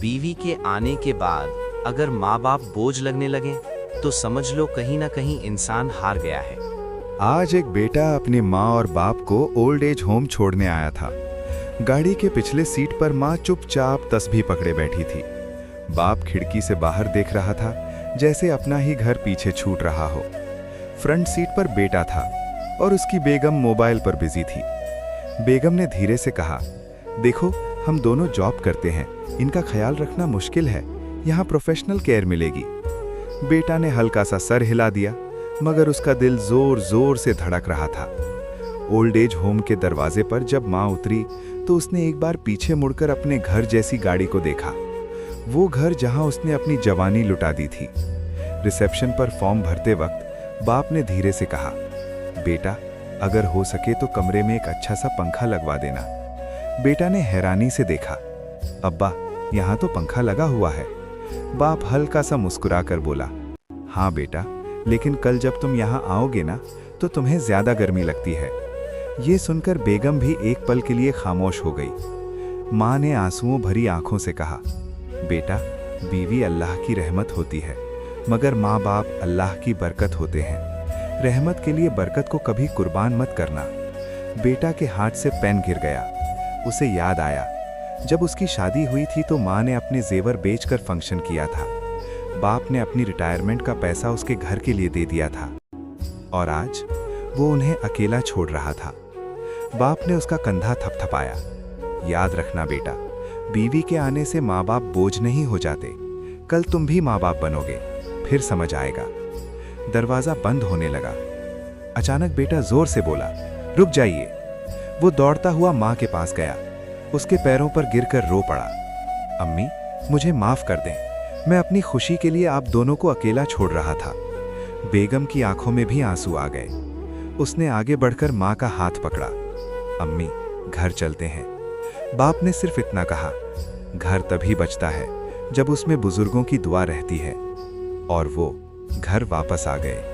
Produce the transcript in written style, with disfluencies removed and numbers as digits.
बीवी के आने के बाद अगर माँ बाप बोझ लगने लगे तो समझ लो कहीं ना कहीं इंसान हार गया है। आज एक बेटा अपनी माँ और बाप को ओल्ड एज होम छोड़ने आया था। गाड़ी के पिछले सीट पर माँ चुपचाप तस्बीह पकड़े बैठी थी। बाप खिड़की से बाहर देख रहा था, जैसे अपना ही घर पीछे छूट रहा हो। फ्रंट सीट पर बेटा था और उसकी बेगम मोबाइल पर बिजी थी। बेगम ने धीरे से कहा, देखो हम दोनों जॉब करते हैं, इनका ख्याल रखना मुश्किल है, यहाँ प्रोफेशनल केयर मिलेगी। बेटा ने हल्का सा सर हिला दिया, मगर उसका दिल जोर जोर से धड़क रहा था। ओल्ड एज होम के दरवाजे पर जब माँ उतरी तो उसने एक बार पीछे मुड़कर अपने घर जैसी गाड़ी को देखा, वो घर जहाँ उसने अपनी जवानी लुटा दी थी। रिसेप्शन पर फॉर्म भरते वक्त बाप ने धीरे से कहा, बेटा अगर हो सके तो कमरे में एक अच्छा सा पंखा लगवा देना। बेटा ने हैरानी से देखा, अब्बा यहाँ तो पंखा लगा हुआ है। बाप हल्का सा मुस्कुरा कर बोला, हाँ बेटा, लेकिन कल जब तुम यहाँ आओगे ना तो तुम्हें ज्यादा गर्मी लगती है। ये सुनकर बेगम भी एक पल के लिए खामोश हो गई। माँ ने आंसुओं भरी आंखों से कहा, बेटा बीवी अल्लाह की रहमत होती है, मगर माँ बाप अल्लाह की बरकत होते हैं। रहमत के लिए बरकत को कभी कुर्बान मत करना। बेटा के हाथ से पेन गिर गया। उसे याद आया, जब उसकी शादी हुई थी तो माँ ने अपने जेवर बेचकर फंक्शन किया था। बाप ने अपनी रिटायरमेंट का पैसा उसके घर के लिए दे दिया था और आज वो उन्हें अकेला छोड़ रहा था। बाप ने उसका कंधा थपथपाया, याद रखना बेटा, बीवी के आने से माँ बाप बोझ नहीं हो जाते। कल तुम भी माँ बाप बनोगे, फिर समझ आएगा। दरवाजा बंद होने लगा। अचानक बेटा जोर से बोला, रुक जाइए। वो दौड़ता हुआ माँ के पास गया, उसके पैरों पर गिरकर रो पड़ा। अम्मी मुझे माफ कर दें, मैं अपनी खुशी के लिए आप दोनों को अकेला छोड़ रहा था। बेगम की आंखों में भी आंसू आ गए। उसने आगे बढ़कर माँ का हाथ पकड़ा, अम्मी घर चलते हैं। बाप ने सिर्फ इतना कहा, घर तभी बचता है जब उसमें बुजुर्गों की दुआ रहती है। और वो घर वापस आ गए।